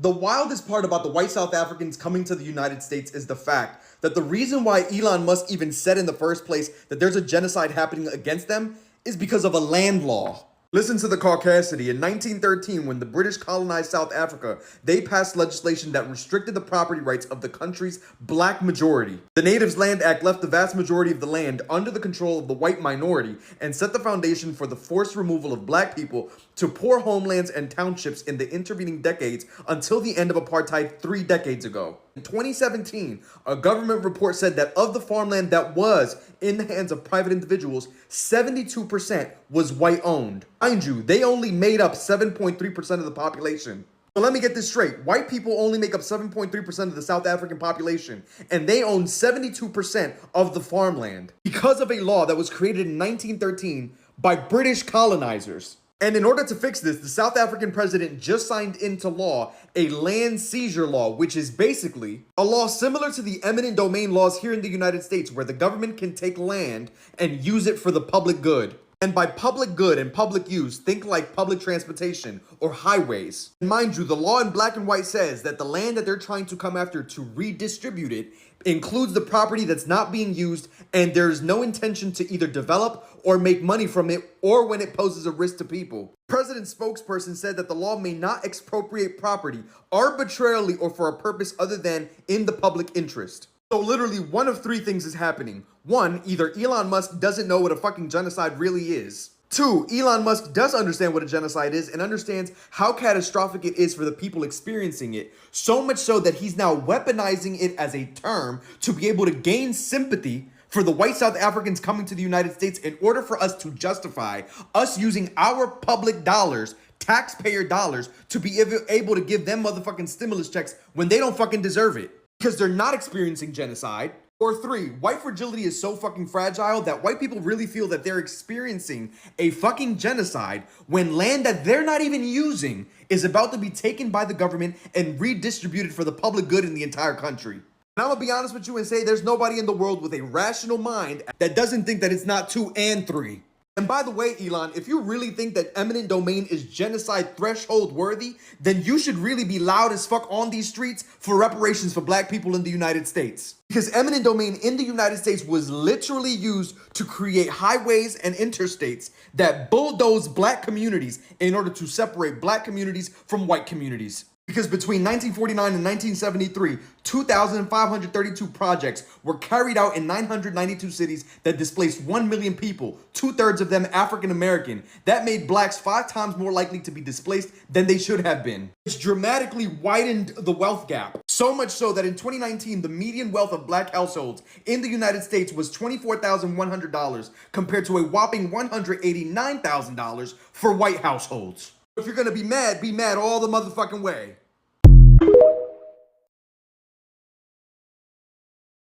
The wildest part about the white South Africans coming to the United States is the fact that the reason why Elon Musk even said in the first place that there's a genocide happening against them is because of a land law. Listen to the caucasity. In 1913, when the British colonized South Africa, they passed legislation that restricted the property rights of the country's black majority. The Natives Land Act left the vast majority of the land under the control of the white minority and set the foundation for the forced removal of black people to poor homelands and townships in the intervening decades until the end of apartheid 3 decades ago. In 2017, a government report said that of the farmland that was in the hands of private individuals, 72% was white-owned. Mind you, they only made up 7.3% of the population. So let me get this straight. White people only make up 7.3% of the South African population, and they own 72% of the farmland because of a law that was created in 1913 by British colonizers. And in order to fix this, the South African president just signed into law a land seizure law, which is basically a law similar to the eminent domain laws here in the United States, where the government can take land and use it for the public good. And by public good and public use, think like public transportation or highways. And mind you, the law in black and white says that the land that they're trying to come after to redistribute it includes the property that's not being used, and there's no intention to either develop or make money from it, or when it poses a risk to people. The president's spokesperson said that the law may not expropriate property arbitrarily or for a purpose other than in the public interest. So literally one of 3 things is happening. 1, either Elon Musk doesn't know what a fucking genocide really is. 2, Elon Musk does understand what a genocide is and understands how catastrophic it is for the people experiencing it, so much so that he's now weaponizing it as a term to be able to gain sympathy for the white South Africans coming to the United States in order for us to justify us using our public dollars, taxpayer dollars, to be able to give them motherfucking stimulus checks when they don't fucking deserve it. Because they're not experiencing genocide. Or 3, white fragility is so fucking fragile that white people really feel that they're experiencing a fucking genocide when land that they're not even using is about to be taken by the government and redistributed for the public good in the entire country. And I'm gonna be honest with you and say there's nobody in the world with a rational mind that doesn't think that it's not 2 and 3. And by the way, Elon, if you really think that eminent domain is genocide threshold worthy, then you should really be loud as fuck on these streets for reparations for black people in the United States. Because eminent domain in the United States was literally used to create highways and interstates that bulldoze black communities in order to separate black communities from white communities. Because between 1949 and 1973, 2,532 projects were carried out in 992 cities that displaced 1 million people, 2/3 of them African American. That made blacks 5 times more likely to be displaced than they should have been, which dramatically widened the wealth gap. So much so that in 2019, the median wealth of black households in the United States was $24,100 compared to a whopping $189,000 for white households. If you're gonna be mad all the motherfucking way.